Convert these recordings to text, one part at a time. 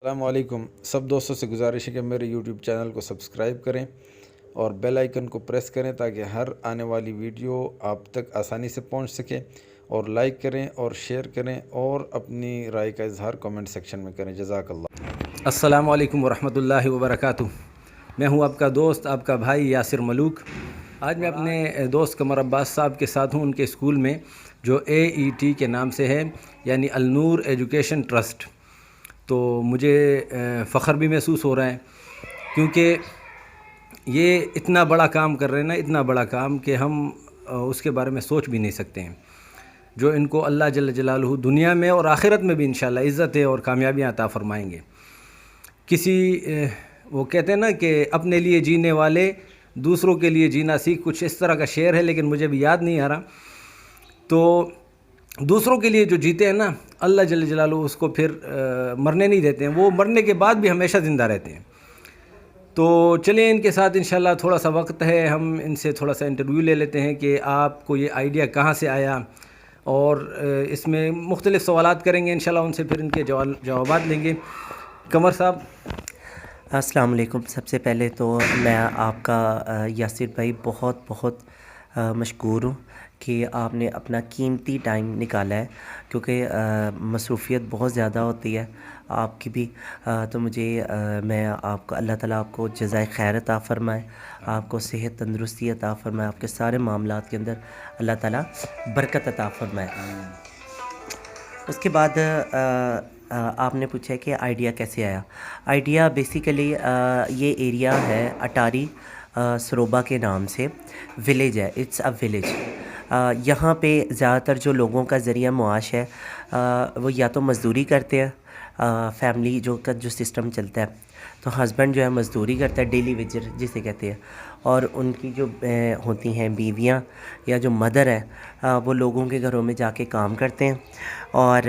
السلام علیکم سب دوستوں سے گزارش ہے کہ میرے یوٹیوب چینل کو سبسکرائب کریں اور بیل آئیکن کو پریس کریں تاکہ ہر آنے والی ویڈیو آپ تک آسانی سے پہنچ سکے، اور لائک کریں اور شیئر کریں اور اپنی رائے کا اظہار کمنٹ سیکشن میں کریں۔ جزاک اللہ۔ السلام علیکم ورحمۃ اللہ وبرکاتہ۔ میں ہوں آپ کا دوست، آپ کا بھائی یاسر ملوک۔ آج میں اپنے دوست قمر عباس صاحب کے ساتھ ہوں، ان کے اسکول میں جو AET کے نام سے ہے، یعنی النور ایجوکیشن ٹرسٹ۔ تو مجھے فخر بھی محسوس ہو رہا ہے کیونکہ یہ اتنا بڑا کام کر رہے ہیں نا، اتنا بڑا کام کہ ہم اس کے بارے میں سوچ بھی نہیں سکتے ہیں۔ جو ان کو اللہ جل جلالہ دنیا میں اور آخرت میں بھی انشاءاللہ عزتیں اور کامیابیاں عطا فرمائیں گے۔ وہ کہتے ہیں نا کہ اپنے لیے جینے والے دوسروں کے لیے جینا سیکھ، کچھ اس طرح کا شعر ہے لیکن مجھے بھی یاد نہیں آ رہا۔ تو دوسروں کے لیے جو جیتے ہیں نا، اللہ جل جلالہ اس کو پھر مرنے نہیں دیتے ہیں، وہ مرنے کے بعد بھی ہمیشہ زندہ رہتے ہیں۔ تو چلیں ان کے ساتھ انشاءاللہ تھوڑا سا وقت ہے، ہم ان سے تھوڑا سا انٹرویو لے لیتے ہیں کہ آپ کو یہ آئیڈیا کہاں سے آیا، اور اس میں مختلف سوالات کریں گے انشاءاللہ، ان سے پھر ان کے جوابات لیں گے۔ قمر صاحب السلام علیکم۔ سب سے پہلے تو میں آپ کا یاسر بھائی بہت مشکور ہوں کہ آپ نے اپنا قیمتی ٹائم نکالا ہے، کیونکہ مصروفیت بہت زیادہ ہوتی ہے آپ کی بھی۔ تو میں آپ کو اللہ تعالیٰ آپ کو جزائے خیر عطا فرمائے، آپ کو صحت تندرستی عطا فرمائے، آپ کے سارے معاملات کے اندر اللہ تعالیٰ برکت عطا فرمائے۔ اس کے بعد آپ نے پوچھا کہ آئیڈیا کیسے آیا۔ آئیڈیا بیسیکلی یہ ایریا ہے اٹاری سروبا کے نام سے ولیج ہے، اٹس اے ولیج۔ یہاں پہ زیادہ تر جو لوگوں کا ذریعہ معاش ہے وہ یا تو مزدوری کرتے ہیں، فیملی جو سسٹم چلتا ہے، تو ہسبینڈ جو ہے مزدوری کرتا ہے، ڈیلی ویجر جسے کہتے ہیں، اور ان کی جو ہوتی ہیں بیویاں یا جو مدر ہے وہ لوگوں کے گھروں میں جا کے کام کرتے ہیں۔ اور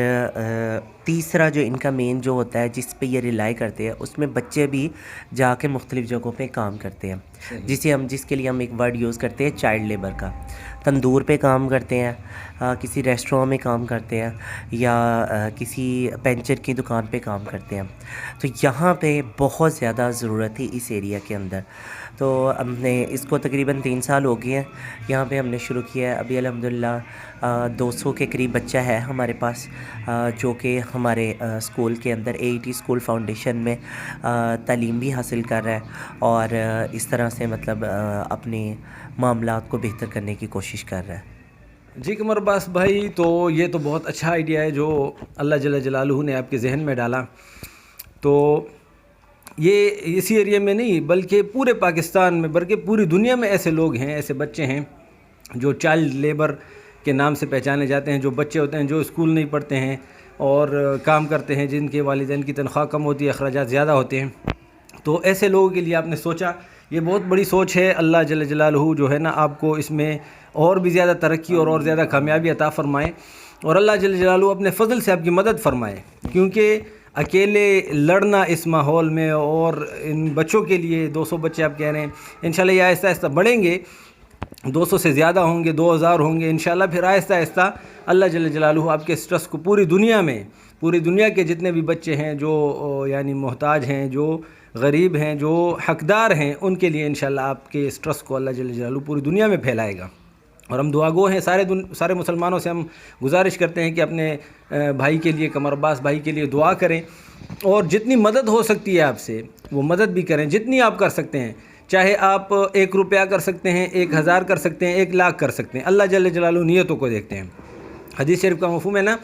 تیسرا جو ان کا مین جو ہوتا ہے جس پہ یہ ریلائی کرتے ہیں، اس میں بچے بھی جا کے مختلف جگہوں پہ کام کرتے ہیں، جس کے لیے ہم ایک ورڈ یوز کرتے ہیں چائلڈ لیبر کا۔ تندور پہ کام کرتے ہیں، کسی ریسٹوران میں کام کرتے ہیں، یا کسی پنچر کی دکان پہ کام کرتے ہیں۔ تو یہاں پہ بہت زیادہ ضرورت تھی اس ایریا کے اندر، تو ہم نے اس کو تقریباً 3 سال ہو گئے ہیں یہاں پہ ہم نے شروع کیا ہے۔ ابھی الحمدللہ 200 کے قریب بچہ ہے ہمارے پاس، جو کہ ہمارے اسکول کے اندر AET اسکول فاؤنڈیشن میں تعلیم بھی حاصل کر رہا ہے، اور اس طرح سے مطلب اپنے معاملات کو بہتر کرنے کی کوشش کر رہا ہے۔ جی قمر عباس بھائی، تو یہ تو بہت اچھا آئیڈیا ہے جو اللہ جل جلالہ نے آپ کے ذہن میں ڈالا۔ تو یہ اسی ایریا میں نہیں بلکہ پورے پاکستان میں، بلکہ پوری دنیا میں ایسے لوگ ہیں، ایسے بچے ہیں جو چائلڈ لیبر کے نام سے پہچانے جاتے ہیں، جو بچے ہوتے ہیں جو اسکول نہیں پڑھتے ہیں اور کام کرتے ہیں، جن کے والدین کی تنخواہ کم ہوتی ہے، اخراجات زیادہ ہوتے ہیں۔ تو ایسے لوگوں کے لیے آپ نے سوچا، یہ بہت بڑی سوچ ہے۔ اللہ جل جلالہ جو ہے نا آپ کو اس میں اور بھی زیادہ ترقی اور زیادہ کامیابی عطا فرمائے، اور اللہ جل جلالہ اپنے فضل سے آپ کی مدد فرمائے، کیونکہ اکیلے لڑنا اس ماحول میں، اور ان بچوں کے لیے 200 بچے آپ کہہ رہے ہیں، انشاءاللہ یہ آہستہ آہستہ بڑھیں گے، 200 سے زیادہ ہوں گے، 2000 ہوں گے انشاءاللہ، پھر آہستہ آہستہ اللہ جل جلالہ آپ کے اس ٹرسٹ کو پوری دنیا کے جتنے بھی بچے ہیں جو یعنی محتاج ہیں، جو غریب ہیں، جو حقدار ہیں، ان کے لیے انشاءاللہ آپ کے اس ٹرسٹ کو اللہ جل جلالہ پوری دنیا میں پھیلائے گا۔ اور ہم دعا گو ہیں، سارے مسلمانوں سے ہم گزارش کرتے ہیں کہ اپنے بھائی کے لیے، قمر عباس بھائی کے لیے دعا کریں، اور جتنی مدد ہو سکتی ہے آپ سے وہ مدد بھی کریں، جتنی آپ کر سکتے ہیں، چاہے آپ 1 روپیہ کر سکتے ہیں، 1000 کر سکتے ہیں، 1 لاکھ کر سکتے ہیں، اللہ جل جلالہ نیتوں کو دیکھتے ہیں۔ حدیث شریف کا مفہوم ہے نا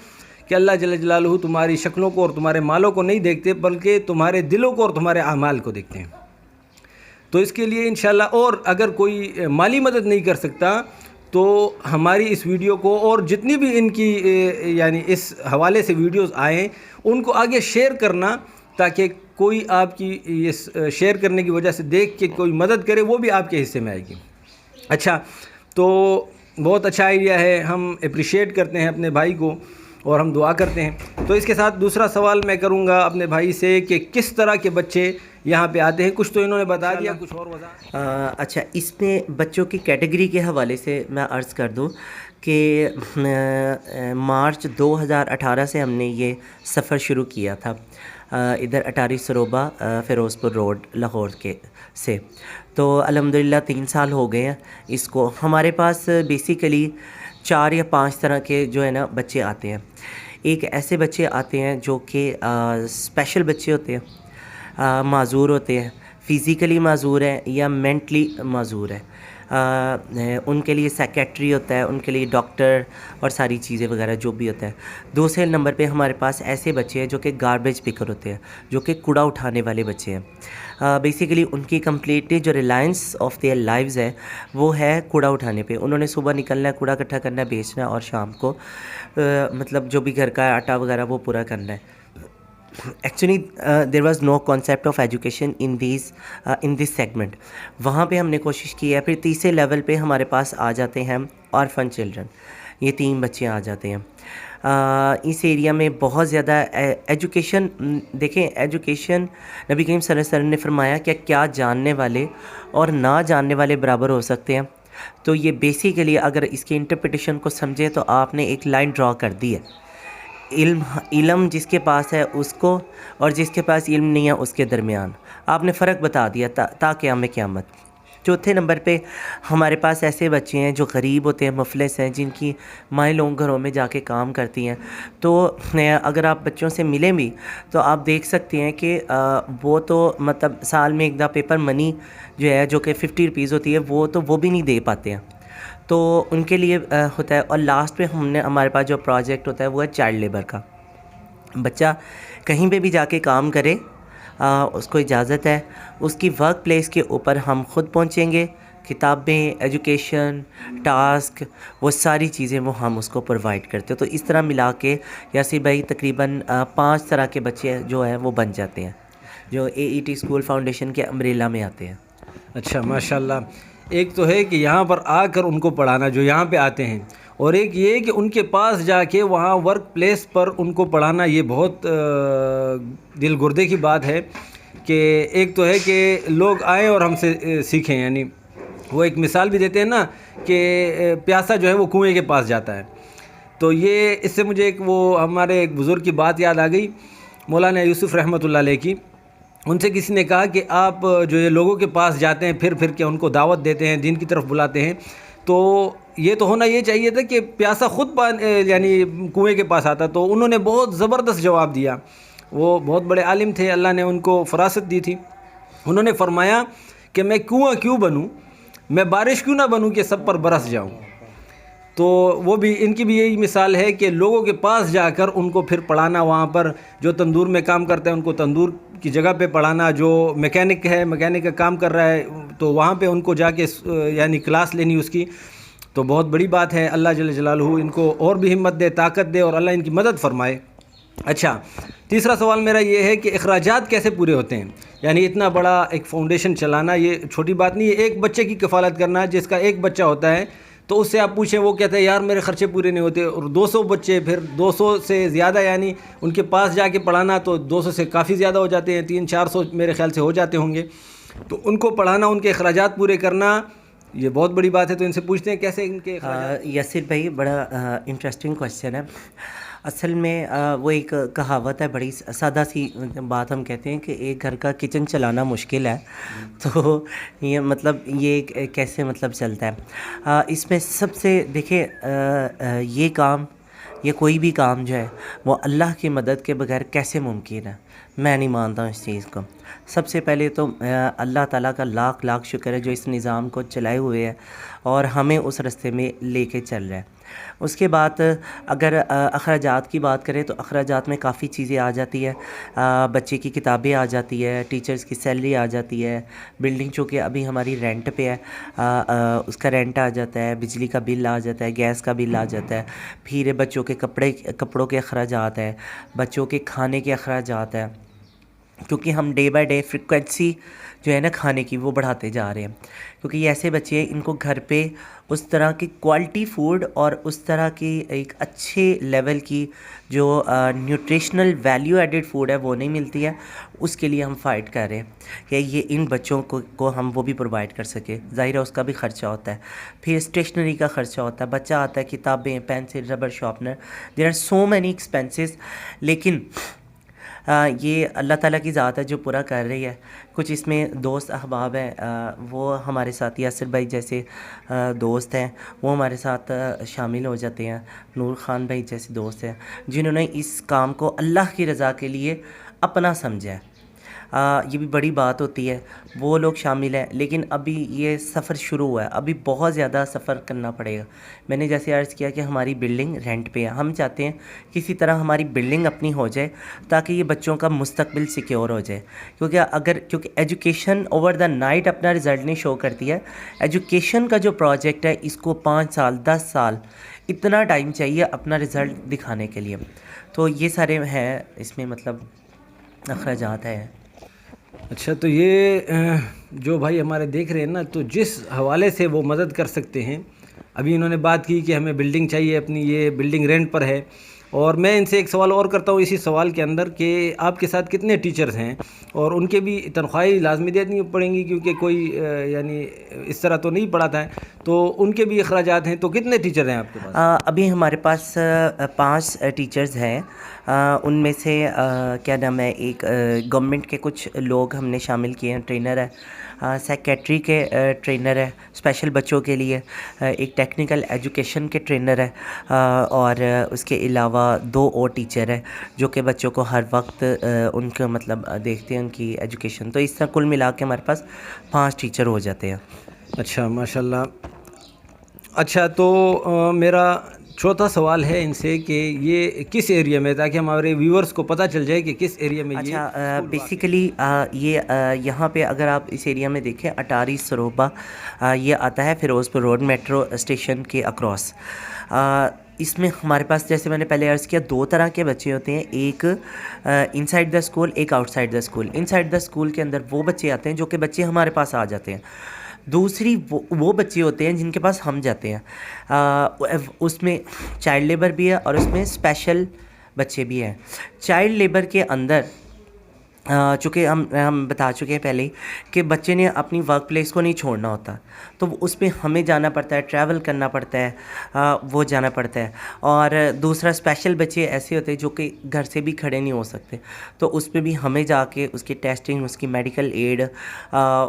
کہ اللہ جل جلالہ تمہاری شکلوں کو اور تمہارے مالوں کو نہیں دیکھتے، بلکہ تمہارے دلوں کو اور تمہارے اعمال کو دیکھتے ہیں۔ تو اس کے لیے انشاءاللہ، اور اگر کوئی مالی مدد نہیں کر سکتا تو ہماری اس ویڈیو کو، اور جتنی بھی ان کی یعنی اس حوالے سے ویڈیوز آئیں، ان کو آگے شیئر کرنا، تاکہ کوئی آپ کی اس شیئر کرنے کی وجہ سے دیکھ کے کوئی مدد کرے، وہ بھی آپ کے حصے میں آئے گی۔ اچھا، تو بہت اچھا آئیڈیا ہے، ہم اپریشیٹ کرتے ہیں اپنے بھائی کو، اور ہم دعا کرتے ہیں۔ تو اس کے ساتھ دوسرا سوال میں کروں گا اپنے بھائی سے کہ کس طرح کے بچے یہاں پہ آتے ہیں، کچھ تو انہوں نے بتا دیا، کچھ اور وضاحت۔ اچھا، اس میں بچوں کی کیٹیگری کے حوالے سے میں عرض کر دوں کہ مارچ 2018 سے ہم نے یہ سفر شروع کیا تھا۔ ادھر اٹاری سروبا فیروز پور روڈ لاہور کے سے. تو الحمدللہ 3 سال ہو گئے ہیں اس کو. ہمارے پاس بیسیکلی 4 یا 5 طرح کے جو ہے نا بچے آتے ہیں. ایک ایسے بچے آتے ہیں جو کہ اسپیشل بچے ہوتے ہیں, معذور ہوتے ہیں, فزیکلی معذور ہیں یا مینٹلی معذور ہیں. ان کے لیے سیکیٹری ہوتا ہے, ان کے لیے ڈاکٹر اور ساری چیزیں وغیرہ جو بھی ہوتا ہے. دوسرے نمبر پہ ہمارے پاس ایسے بچے ہیں جو کہ گاربیج پکر ہوتے ہیں, جو کہ کوڑا اٹھانے والے بچے ہیں. بیسیکلی ان کی کمپلیٹلی جو ریلائنس آف دیئر لائفز ہے وہ ہے کوڑا اٹھانے پہ. انہوں نے صبح نکلنا ہے, کوڑا اکٹھا کرنا ہے, بیچنا ہے, اور شام کو مطلب جو بھی گھر کا آٹا وغیرہ وہ پورا کرنا ہے. Actually there was no concept of education in this segment. وہاں پہ ہم نے کوشش کی ہے. پھر تیسرے لیول پہ ہمارے پاس آ جاتے ہیں آرفن چلڈرن. یہ 3 بچے آ جاتے ہیں. اس ایریا میں بہت زیادہ ایجوکیشن, دیکھیں ایجوکیشن نبی کریم صلی اللہ علیہ وسلم نے فرمایا کہ کیا جاننے والے اور نہ جاننے والے برابر ہو سکتے ہیں. تو یہ بیسیکلی اگر اس کی انٹرپریٹیشن کو سمجھے تو آپ نے ایک لائن ڈرا کر دی ہے. علم جس کے پاس ہے اس کو اور جس کے پاس علم نہیں ہے اس کے درمیان آپ نے فرق بتا دیا تا قیام قیامت. چوتھے نمبر پہ ہمارے پاس ایسے بچے ہیں جو غریب ہوتے ہیں, مفلس ہیں, جن کی مائیں لوگ گھروں میں جا کے کام کرتی ہیں. تو اگر آپ بچوں سے ملیں بھی تو آپ دیکھ سکتے ہیں کہ وہ تو مطلب سال میں ایک دفعہ پیپر منی جو ہے جو کہ 50 روپیز ہوتی ہے وہ بھی نہیں دے پاتے ہیں. تو ان کے لیے ہوتا ہے. اور لاسٹ پہ ہمارے پاس جو پروجیکٹ ہوتا ہے وہ ہے چائلڈ لیبر کا. بچہ کہیں پہ بھی جا کے کام کرے, اس کو اجازت ہے. اس کی ورک پلیس کے اوپر ہم خود پہنچیں گے, کتابیں, ایجوکیشن, ٹاسک, وہ ساری چیزیں وہ ہم اس کو پرووائڈ کرتے ہیں. تو اس طرح ملا کے یاسر بھائی تقریباً 5 طرح کے بچے جو ہیں وہ بن جاتے ہیں جو AET اسکول فاؤنڈیشن کے امبریلا میں آتے ہیں. اچھا ماشاء اللہ. ایک تو ہے کہ یہاں پر آ کر ان کو پڑھانا جو یہاں پہ آتے ہیں, اور ایک یہ کہ ان کے پاس جا کے وہاں ورک پلیس پر ان کو پڑھانا. یہ بہت دل گردے کی بات ہے کہ ایک تو ہے کہ لوگ آئیں اور ہم سے سیکھیں. یعنی وہ ایک مثال بھی دیتے ہیں نا کہ پیاسا جو ہے وہ کنویں کے پاس جاتا ہے. تو یہ اس سے مجھے ایک وہ ہمارے ایک بزرگ کی بات یاد آ گئی, مولانا یوسف رحمۃ اللہ علیہ کی. ان سے کسی نے کہا کہ آپ جو یہ لوگوں کے پاس جاتے ہیں پھر کے ان کو دعوت دیتے ہیں, دین کی طرف بلاتے ہیں, تو یہ تو ہونا یہ چاہیے تھا کہ پیاسا خود یعنی کنویں کے پاس آتا. تو انہوں نے بہت زبردست جواب دیا. وہ بہت بڑے عالم تھے, اللہ نے ان کو فراست دی تھی. انہوں نے فرمایا کہ میں کنواں کیوں بنوں, میں بارش کیوں نہ بنوں کہ سب پر برس جاؤں. تو وہ بھی ان کی بھی یہی مثال ہے کہ لوگوں کے پاس جا کر ان کو پھر پڑھانا. وہاں پر جو تندور میں کام کرتے ہیں ان کو تندور کی جگہ پہ پڑھانا, جو میکینک ہے میکینک کا کام کر رہا ہے تو وہاں پہ ان کو جا کے یعنی کلاس لینی اس کی. تو بہت بڑی بات ہے. اللہ جل جلالہ ان کو اور بھی ہمت دے, طاقت دے, اور اللہ ان کی مدد فرمائے. اچھا, تیسرا سوال میرا یہ ہے کہ اخراجات کیسے پورے ہوتے ہیں؟ یعنی اتنا بڑا ایک فاؤنڈیشن چلانا یہ چھوٹی بات نہیں ہے. ایک بچے کی کفالت کرنا, جس کا ایک بچہ ہوتا ہے تو اس سے آپ پوچھیں وہ کہتے ہیں یار میرے خرچے پورے نہیں ہوتے. اور 200 بچے, پھر 200 سے زیادہ, یعنی ان کے پاس جا کے پڑھانا تو 200 سے کافی زیادہ ہو جاتے ہیں, 300-400 میرے خیال سے ہو جاتے ہوں گے. تو ان کو پڑھانا, ان کے اخراجات پورے کرنا یہ بہت بڑی بات ہے. تو ان سے پوچھتے ہیں کیسے ان کے اخراجات. یاسر بھائی بڑا انٹرسٹنگ کویشچن ہے. اصل میں وہ ایک کہاوت ہے, بڑی سادہ سی بات ہم کہتے ہیں کہ ایک گھر کا کچن چلانا مشکل ہے. تو یہ مطلب یہ کیسے مطلب چلتا ہے. اس میں سب سے دیکھیں یہ کام, یہ کوئی بھی کام جو ہے وہ اللہ کی مدد کے بغیر کیسے ممکن ہے. میں نہیں مانتا ہوں اس چیز کو. سب سے پہلے تو اللہ تعالیٰ کا لاکھ شکر ہے جو اس نظام کو چلائے ہوئے ہے اور ہمیں اس راستے میں لے کے چل رہا ہے. اس کے بعد اگر اخراجات کی بات کریں تو اخراجات میں کافی چیزیں آ جاتی ہے. بچے کی کتابیں آ جاتی ہے, ٹیچرز کی سیلری آ جاتی ہے, بلڈنگ چونکہ ابھی ہماری رینٹ پہ ہے اس کا رینٹ آ جاتا ہے, بجلی کا بل آ جاتا ہے, گیس کا بل آ جاتا ہے, پھر بچوں کے کپڑوں کے اخراجات ہیں, بچوں کے کھانے کے اخراجات ہیں. کیونکہ ہم ڈے بائی ڈے فریکوینسی جو ہے نا کھانے کی وہ بڑھاتے جا رہے ہیں. کیونکہ یہ ایسے بچے ہیں ان کو گھر پہ اس طرح کی کوالٹی فوڈ اور اس طرح کی ایک اچھے لیول کی جو نیوٹریشنل ویلیو ایڈڈ فوڈ ہے وہ نہیں ملتی ہے. اس کے لیے ہم فائٹ کر رہے ہیں کہ یہ ان بچوں کو ہم وہ بھی پرووائڈ کر سکے. ظاہر ہے اس کا بھی خرچہ ہوتا ہے, پھر اسٹیشنری کا خرچہ ہوتا ہے, بچہ آتا ہے کتابیں, pencil, rubber, sharpener, there are so many expenses. لیکن یہ اللہ تعالیٰ کی ذات ہے جو پورا کر رہی ہے. کچھ اس میں دوست احباب ہیں, وہ ہمارے ساتھ یاسر بھائی جیسے دوست ہیں وہ ہمارے ساتھ شامل ہو جاتے ہیں. نور خان بھائی جیسے دوست ہیں جنہوں نے اس کام کو اللہ کی رضا کے لیے اپنا سمجھا ہے. یہ بھی بڑی بات ہوتی ہے, وہ لوگ شامل ہیں. لیکن ابھی یہ سفر شروع ہوا ہے, ابھی بہت زیادہ سفر کرنا پڑے گا. میں نے جیسے عرض کیا کہ ہماری بلڈنگ رینٹ پہ ہے, ہم چاہتے ہیں کسی طرح ہماری بلڈنگ اپنی ہو جائے تاکہ یہ بچوں کا مستقبل سیکیور ہو جائے. کیونکہ ایجوکیشن اوور دا نائٹ اپنا رزلٹ نہیں شو کرتی ہے. ایجوکیشن کا جو پروجیکٹ ہے اس کو 5 سال 10 سال اتنا ٹائم چاہیے اپنا رزلٹ دکھانے کے لیے. تو یہ سارے ہیں اس میں مطلب اخراجات ہیں. اچھا, تو یہ جو بھائی ہمارے دیکھ رہے ہیں نا, تو جس حوالے سے وہ مدد کر سکتے ہیں, ابھی انہوں نے بات کی کہ ہمیں بلڈنگ چاہیے اپنی, یہ بلڈنگ رینٹ پر ہے. اور میں ان سے ایک سوال اور کرتا ہوں اسی سوال کے اندر کہ آپ کے ساتھ کتنے ٹیچرز ہیں اور ان کے بھی تنخواہیں لازمی دینی پڑیں گی, کیونکہ کوئی یعنی اس طرح تو نہیں پڑھاتا ہے, تو ان کے بھی اخراجات ہیں. تو کتنے ٹیچر ہیں آپ کے پاس؟ ابھی ہمارے پاس 5 ٹیچرز ہیں. ان میں سے کیا نام ہے, ایک گورنمنٹ کے کچھ لوگ ہم نے شامل کیے ہیں, ٹرینر ہے, سیکیٹری کے ٹرینر ہے اسپیشل بچوں کے لیے, ایک ٹیکنیکل ایجوکیشن کے ٹرینر ہے, اور اس کے علاوہ 2 اور ٹیچر ہے جو کہ بچوں کو ہر وقت ان کا مطلب دیکھتے ہیں ان کی ایجوکیشن. تو اس طرح کل ملا کے ہمارے پاس 5 ٹیچر ہو جاتے ہیں. اچھا, ماشاء اللہ. اچھا, تو میرا چوتھا سوال ہے ان سے کہ یہ کس ایریا میں, تاکہ ہمارے ویورز کو پتہ چل جائے کہ کس ایریا میں. اچھا, بیسیکلی یہ یہاں پہ اگر آپ اس ایریا میں دیکھیں اٹاری سروبا یہ آتا ہے فیروز پور روڈ میٹرو اسٹیشن کے اکراس. اس میں ہمارے پاس جیسے میں نے پہلے عرض کیا 2 طرح کے بچے ہوتے ہیں, ایک ان سائڈ دا اسکول, ایک out side the school. In side the school کے اندر وہ بچے آتے ہیں جو کہ بچے ہمارے پاس آ جاتے ہیں. دوسری وہ بچے ہوتے ہیں جن کے پاس ہم جاتے ہیں. اس میں چائلڈ لیبر بھی ہے اور اس میں اسپیشل بچے بھی ہیں. چائلڈ لیبر کے اندر چونکہ ہم بتا چکے ہیں پہلے ہی کہ بچے نے اپنی ورک پلیس کو نہیں چھوڑنا ہوتا, تو اس میں ہمیں جانا پڑتا ہے, ٹریول کرنا پڑتا ہے, وہ جانا پڑتا ہے. اور دوسرا اسپیشل بچے ایسے ہوتے ہیں جو کہ گھر سے بھی کھڑے نہیں ہو سکتے, تو اس میں بھی ہمیں جا کے اس کی ٹیسٹنگ, اس کی میڈیکل ایڈ,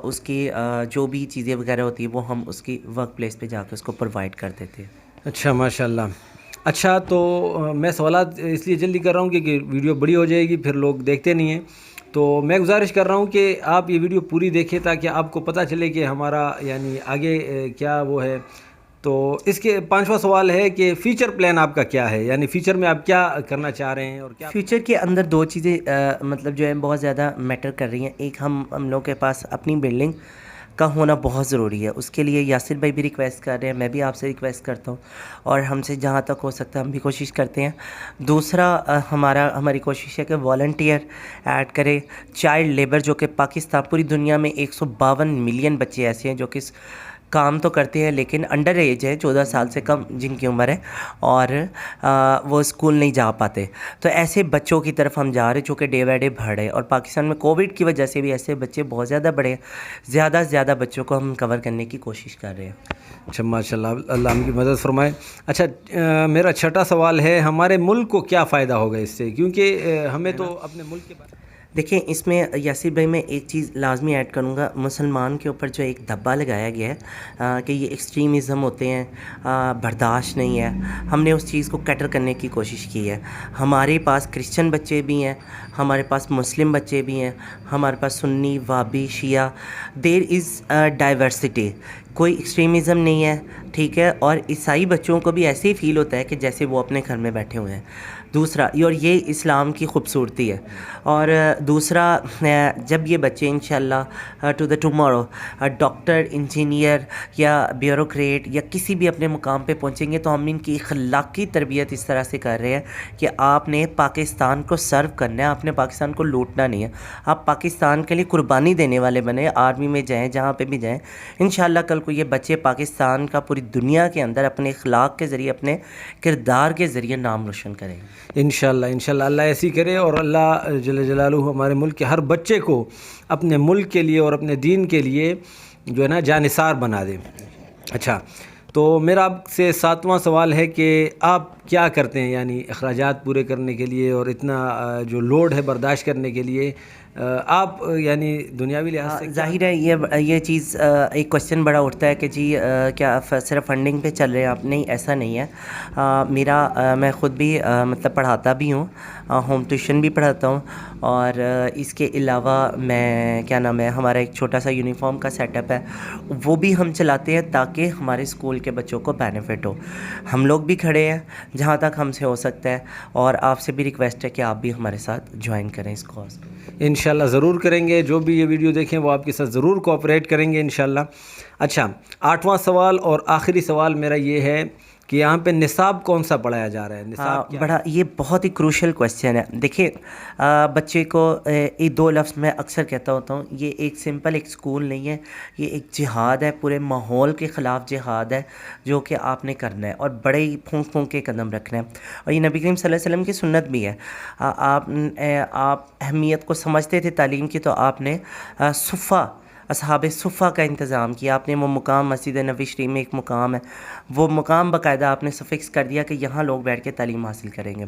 اس کی جو بھی چیزیں وغیرہ ہوتی ہیں وہ ہم اس کی ورک پلیس پہ جا کے اس کو پرووائڈ کر دیتے ہیں. اچھا, ماشاء اللہ. اچھا, تو میں سوالات اس لیے جلدی کر رہا ہوں کہ ویڈیو بڑی ہو جائے گی, پھر لوگ دیکھتے نہیں ہیں. تو میں گزارش کر رہا ہوں کہ آپ یہ ویڈیو پوری دیکھیں تاکہ آپ کو پتہ چلے کہ ہمارا یعنی آگے کیا وہ ہے. تو اس کے 5واں سوال ہے کہ فیوچر پلان آپ کا کیا ہے, یعنی فیوچر میں آپ کیا کرنا چاہ رہے ہیں اور کیا. فیوچر کے اندر 2 چیزیں مطلب جو ہے بہت زیادہ میٹر کر رہی ہیں. ایک ہم لوگوں کے پاس اپنی بلڈنگ کا ہونا بہت ضروری ہے, اس کے لیے یاسر بھائی بھی ریکویسٹ کر رہے ہیں, میں بھی آپ سے ریکویسٹ کرتا ہوں, اور ہم سے جہاں تک ہو سکتا ہے ہم بھی کوشش کرتے ہیں. دوسرا ہماری کوشش ہے کہ والنٹیئر ایڈ کرے. چائلڈ لیبر جو کہ پاکستان پوری دنیا میں 152 ملین بچے ایسے ہیں جو کہ کام تو کرتے ہیں لیکن انڈر ایج ہے, 14 سال سے کم جن کی عمر ہے, اور وہ اسکول نہیں جا پاتے. تو ایسے بچوں کی طرف ہم جا رہے جو کہ ڈے بائی ڈے بڑھ رہے, اور پاکستان میں کووڈ کی وجہ سے بھی ایسے بچے بہت زیادہ بڑھے, زیادہ سے زیادہ بچوں کو ہم کور کرنے کی کوشش کر رہے ہیں. اچھا, ماشاء اللہ, اللہ ہم کی مدد فرمائے. اچھا, میرا چھٹا سوال ہے ہمارے ملک کو کیا فائدہ ہوگا اس سے, کیونکہ ہمیں تو اپنے ملک کے بارے. دیکھیں, اس میں یاسر بھائی میں ایک چیز لازمی ایڈ کروں گا. مسلمان کے اوپر جو ایک دھبا لگایا گیا ہے کہ یہ ایکسٹریمزم ہوتے ہیں, برداشت نہیں ہے, ہم نے اس چیز کو کیٹر کرنے کی کوشش کی ہے. ہمارے پاس کرسچن بچے بھی ہیں, ہمارے پاس مسلم بچے بھی ہیں, ہمارے پاس سنی, وابی, شیعہ, دیر از ڈائیورسٹی, کوئی ایکسٹریمزم نہیں ہے, ٹھیک ہے. اور عیسائی بچوں کو بھی ایسے ہی فیل ہوتا ہے کہ جیسے وہ اپنے گھر میں بیٹھے ہوئے ہیں. دوسرا, اور یہ اسلام کی خوبصورتی ہے. اور دوسرا, جب یہ بچے انشاءاللہ to the tomorrow doctor, engineer یا بیوروکریٹ یا کسی بھی اپنے مقام پہ پہنچیں گے, تو ہم ان کی اخلاقی تربیت اس طرح سے کر رہے ہیں کہ آپ نے پاکستان کو سرو کرنا ہے, آپ نے پاکستان کو لوٹنا نہیں ہے, آپ پاکستان کے لیے قربانی دینے والے بنے. آرمی میں جائیں, جہاں پہ بھی جائیں, انشاءاللہ کل کو یہ بچے پاکستان کا پوری دنیا کے اندر اپنے اخلاق کے ذریعے, اپنے کردار کے ذریعے نام روشن کریں گے. انشاءاللہ اللہ ایسی کرے, اور اللہ جل جلالہ ہمارے ملک کے ہر بچے کو اپنے ملک کے لیے اور اپنے دین کے لیے جو ہے نا جانثار بنا دے. اچھا, تو میرا آپ سے 7واں سوال ہے کہ آپ کیا کرتے ہیں یعنی اخراجات پورے کرنے کے لیے اور اتنا جو لوڈ ہے برداشت کرنے کے لیے آپ یعنی دنیاوی لحاظ سے ظاہر ہے یہ چیز ایک کوشچن بڑا اٹھتا ہے کہ جی کیا صرف فنڈنگ پہ چل رہے ہیں آپ؟ نہیں، ایسا نہیں ہے. میں خود بھی مطلب پڑھاتا بھی ہوں، ہوم ٹیوشن بھی پڑھاتا ہوں، اور اس کے علاوہ میں کیا نام ہے، ہمارا ایک چھوٹا سا یونیفارم کا سیٹ اپ ہے، وہ بھی ہم چلاتے ہیں تاکہ ہمارے اسکول کے بچوں کو بینیفٹ ہو. ہم لوگ بھی کھڑے ہیں جہاں تک ہم سے ہو سکتا ہے، اور آپ سے بھی ریکویسٹ ہے کہ آپ بھی ہمارے ساتھ جوائن کریں اس کاز. انشاءاللہ ضرور کریں گے، جو بھی یہ ویڈیو دیکھیں وہ آپ کے ساتھ ضرور کوآپریٹ کریں گے انشاءاللہ. اچھا، 8واں سوال اور آخری سوال میرا یہ ہے کہ یہاں پہ نصاب کون سا پڑھایا جا رہا ہے؟ نصاب کیا؟ بڑا یہ بہت ہی کروشل کویسچن ہے. دیکھیے بچے کو یہ 2 لفظ میں اکثر کہتا ہوتا ہوں، یہ ایک سمپل ایک اسکول نہیں ہے، یہ ایک جہاد ہے، پورے ماحول کے خلاف جہاد ہے جو کہ آپ نے کرنا ہے، اور بڑے ہی پھونک پھونک کے قدم رکھنا ہے. اور یہ نبی کریم صلی اللہ علیہ وسلم کی سنت بھی ہے. آپ اہمیت کو سمجھتے تھے تعلیم کی، تو آپ نے اصحاب صفہ کا انتظام کیا. آپ نے وہ مقام، مسجد نبوی شریف میں ایک مقام ہے، وہ مقام باقاعدہ آپ نے فکس کر دیا کہ یہاں لوگ بیٹھ کے تعلیم حاصل کریں گے.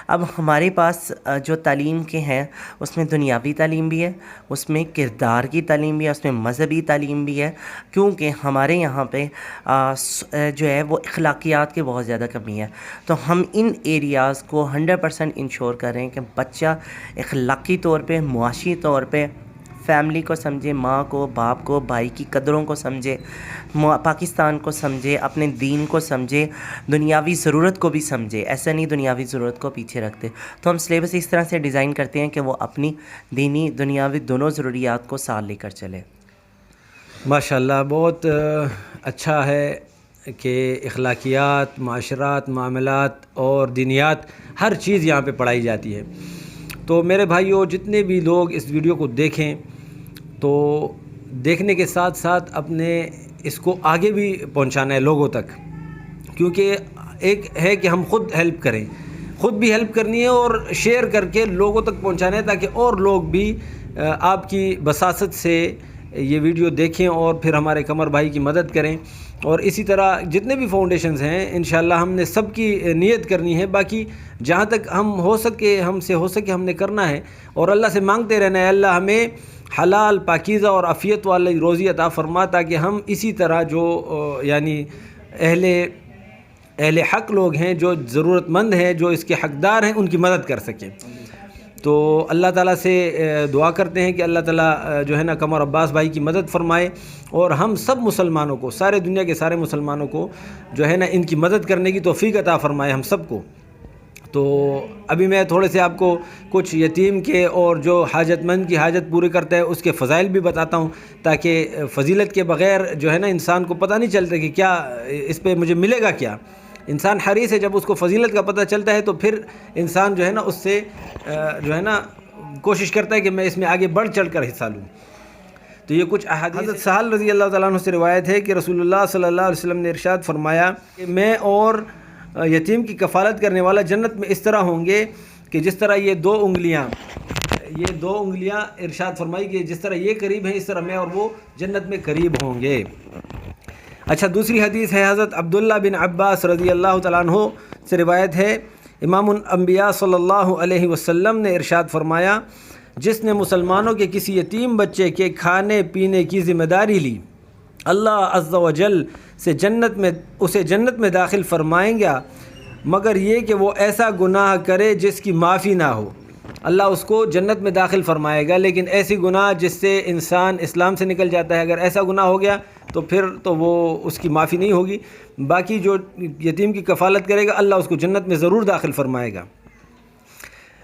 اب ہمارے پاس جو تعلیم کے ہیں اس میں دنیاوی تعلیم بھی ہے، اس میں کردار کی تعلیم بھی ہے، اس میں مذہبی تعلیم بھی ہے، کیونکہ ہمارے یہاں پہ جو ہے وہ اخلاقیات کی بہت زیادہ کمی ہے. تو ہم ان ایریاز کو 100% انشور کر رہے ہیں کہ بچہ اخلاقی طور پہ، معاشی طور پہ فیملی کو سمجھے، ماں کو، باپ کو، بھائی کی قدروں کو سمجھے، پاکستان کو سمجھے، اپنے دین کو سمجھے، دنیاوی ضرورت کو بھی سمجھے. ایسا نہیں دنیاوی ضرورت کو پیچھے رکھتے. تو ہم سلیبس اس طرح سے ڈیزائن کرتے ہیں کہ وہ اپنی دینی دنیاوی دونوں ضروریات کو ساتھ لے کر چلے. ماشاءاللہ، بہت اچھا ہے کہ اخلاقیات، معاشرات، معاملات اور دینیات ہر چیز یہاں پہ پڑھائی جاتی ہے. تو میرے بھائیوں، جتنے بھی لوگ اس ویڈیو کو دیکھیں تو دیکھنے کے ساتھ ساتھ اپنے اس کو آگے بھی پہنچانا ہے لوگوں تک، کیونکہ ایک ہے کہ ہم خود ہیلپ کریں، خود بھی ہیلپ کرنی ہے اور شیئر کر کے لوگوں تک پہنچانا ہے تاکہ اور لوگ بھی آپ کی بساست سے یہ ویڈیو دیکھیں اور پھر ہمارے قمر بھائی کی مدد کریں. اور اسی طرح جتنے بھی فاؤنڈیشنز ہیں انشاءاللہ ہم نے سب کی نیت کرنی ہے. باقی جہاں تک ہم سے ہو سکے ہم نے کرنا ہے، اور اللہ سے مانگتے رہنا ہے اللہ ہمیں حلال، پاکیزہ اور عافیت والی روزی عطا فرما، تاکہ ہم اسی طرح جو یعنی اہل حق لوگ ہیں، جو ضرورت مند ہیں، جو اس کے حقدار ہیں، ان کی مدد کر سکیں. تو اللہ تعالیٰ سے دعا کرتے ہیں کہ اللہ تعالیٰ جو ہے نا قمر عباس بھائی کی مدد فرمائے، اور ہم سب مسلمانوں کو، سارے دنیا کے سارے مسلمانوں کو جو ہے نا ان کی مدد کرنے کی توفیق عطا فرمائے ہم سب کو. تو ابھی میں تھوڑے سے آپ کو کچھ یتیم کے اور جو حاجت مند کی حاجت پوری کرتا ہے اس کے فضائل بھی بتاتا ہوں، تاکہ فضیلت کے بغیر جو ہے نا انسان کو پتہ نہیں چلتا کہ کیا اس پہ مجھے ملے گا کیا. انسان حریص ہے، جب اس کو فضیلت کا پتہ چلتا ہے تو پھر انسان جو ہے نا اس سے جو ہے نا کوشش کرتا ہے کہ میں اس میں آگے بڑھ چڑھ کر حصہ لوں. تو یہ کچھ احادیث حضرت سہل رضی اللہ تعالیٰ عنہ سے روایت ہے کہ رسول اللہ صلی اللہ علیہ وسلم نے ارشاد فرمایا کہ میں اور یتیم کی کفالت کرنے والا جنت میں اس طرح ہوں گے کہ جس طرح یہ دو انگلیاں ارشاد فرمائی کہ جس طرح یہ قریب ہیں اس طرح میں اور وہ جنت میں قریب ہوں گے. اچھا، دوسری حدیث ہے حضرت عبداللہ بن عباس رضی اللہ تعالیٰ عنہ سے روایت ہے، امام الانبیاء صلی اللہ علیہ وسلم نے ارشاد فرمایا، جس نے مسلمانوں کے کسی یتیم بچے کے کھانے پینے کی ذمہ داری لی، اللہ عز و جل سے اسے جنت میں داخل فرمائیں گا، مگر یہ کہ وہ ایسا گناہ کرے جس کی معافی نہ ہو. اللہ اس کو جنت میں داخل فرمائے گا، لیکن ایسی گناہ جس سے انسان اسلام سے نکل جاتا ہے، اگر ایسا گناہ ہو گیا تو پھر تو وہ اس کی معافی نہیں ہوگی. باقی جو یتیم کی کفالت کرے گا اللہ اس کو جنت میں ضرور داخل فرمائے گا.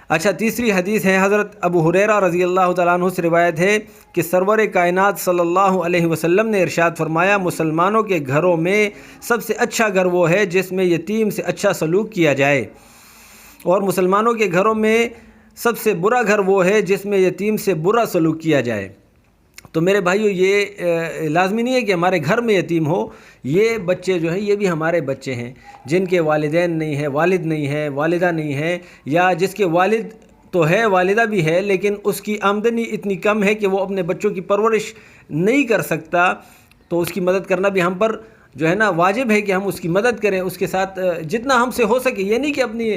اچھا، تیسری حدیث ہے حضرت ابو ہریرہ رضی اللہ تعالیٰ عنہ سے روایت ہے کہ سرور کائنات صلی اللہ علیہ وسلم نے ارشاد فرمایا، مسلمانوں کے گھروں میں سب سے اچھا گھر وہ ہے جس میں یتیم سے اچھا سلوک کیا جائے، اور مسلمانوں کے گھروں میں سب سے برا گھر وہ ہے جس میں یتیم سے برا سلوک کیا جائے. تو میرے بھائیو، یہ لازمی نہیں ہے کہ ہمارے گھر میں یتیم ہو. یہ بچے جو ہیں یہ بھی ہمارے بچے ہیں جن کے والدین نہیں ہیں، والد نہیں ہے، والدہ نہیں ہے، یا جس کے والد تو ہے، والدہ بھی ہے، لیکن اس کی آمدنی اتنی کم ہے کہ وہ اپنے بچوں کی پرورش نہیں کر سکتا. تو اس کی مدد کرنا بھی ہم پر جو ہے نا واجب ہے کہ ہم اس کی مدد کریں، اس کے ساتھ جتنا ہم سے ہو سکے، یہ نہیں کہ اپنی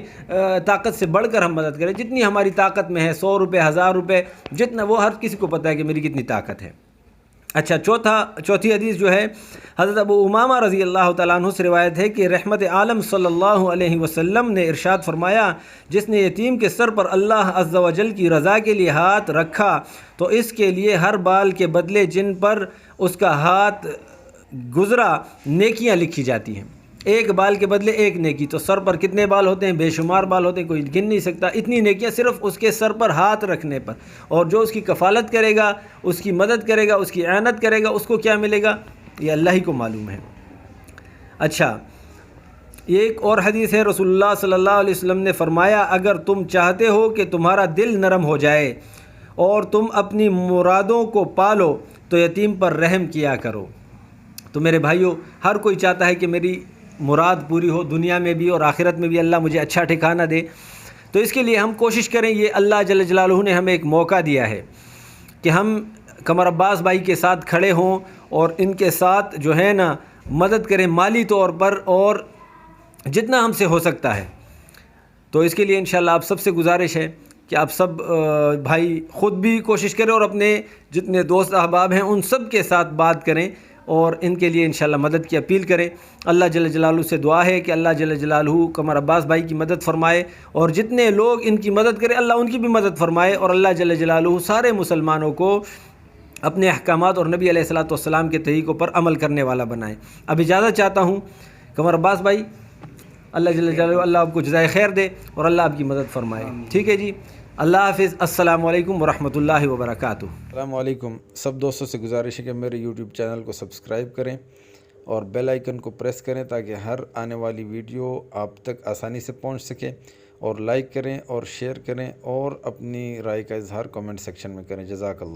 طاقت سے بڑھ کر ہم مدد کریں، جتنی ہماری طاقت میں ہے، 100 روپے 1000 روپے جتنا، وہ ہر کسی کو پتہ ہے کہ میری کتنی طاقت ہے۔ اچھا، چوتھی حدیث جو ہے حضرت ابو امامہ رضی اللہ تعالیٰ عنہ سے روایت ہے کہ رحمت عالم صلی اللہ علیہ وسلم نے ارشاد فرمایا، جس نے یتیم کے سر پر اللہ عز و جل کی رضا کے لیے ہاتھ رکھا تو اس کے لیے ہر بال کے بدلے جن پر اس کا ہاتھ گزرا نیکیاں لکھی جاتی ہیں، ایک بال کے بدلے ایک نیکی۔ تو سر پر کتنے بال ہوتے ہیں؟ بے شمار بال ہوتے ہیں، کوئی گن نہیں سکتا، اتنی نیکیاں صرف اس کے سر پر ہاتھ رکھنے پر۔ اور جو اس کی کفالت کرے گا، اس کی مدد کرے گا، اس کی اعانت کرے گا، اس کو کیا ملے گا؟ یہ اللہ ہی کو معلوم ہے۔ اچھا، یہ ایک اور حدیث ہے، رسول اللہ صلی اللہ علیہ وسلم نے فرمایا، اگر تم چاہتے ہو کہ تمہارا دل نرم ہو جائے اور تم اپنی مرادوں کو پالو تو یتیم پر رحم کیا کرو۔ تو میرے بھائیوں، ہر کوئی چاہتا ہے کہ میری مراد پوری ہو، دنیا میں بھی اور آخرت میں بھی اللہ مجھے اچھا ٹھکانہ دے۔ تو اس کے لیے ہم کوشش کریں، یہ اللہ جل جلالہ نے ہمیں ایک موقع دیا ہے کہ ہم قمر عباس بھائی کے ساتھ کھڑے ہوں اور ان کے ساتھ جو ہے نا مدد کریں مالی طور پر، اور جتنا ہم سے ہو سکتا ہے۔ تو اس کے لیے انشاءاللہ آپ سب سے گزارش ہے کہ آپ سب بھائی خود بھی کوشش کریں اور اپنے جتنے دوست احباب ہیں ان سب کے ساتھ بات کریں اور ان کے لیے انشاءاللہ مدد کی اپیل کریں۔ اللہ جل جلالہ سے دعا ہے کہ اللہ جل جلالہ قمر عباس بھائی کی مدد فرمائے، اور جتنے لوگ ان کی مدد کریں اللہ ان کی بھی مدد فرمائے، اور اللہ جل جلالہ سارے مسلمانوں کو اپنے احکامات اور نبی علیہ الصلوۃ والسلام کے طریقوں پر عمل کرنے والا بنائے۔ اب اجازت چاہتا ہوں قمر عباس بھائی، اللہ جل جلالہ اللہ آپ کو جزائے خیر دے اور اللہ آپ کی مدد فرمائے۔ ٹھیک ہے جی، اللہ حافظ، السلام علیکم ورحمۃ اللہ وبرکاتہ۔ السلام علیکم۔ سب دوستوں سے گزارش ہے کہ میرے یوٹیوب چینل کو سبسکرائب کریں اور بیل آئیکن کو پریس کریں تاکہ ہر آنے والی ویڈیو آپ تک آسانی سے پہنچ سکے، اور لائک کریں اور شیئر کریں اور اپنی رائے کا اظہار کمنٹ سیکشن میں کریں۔ جزاک اللہ۔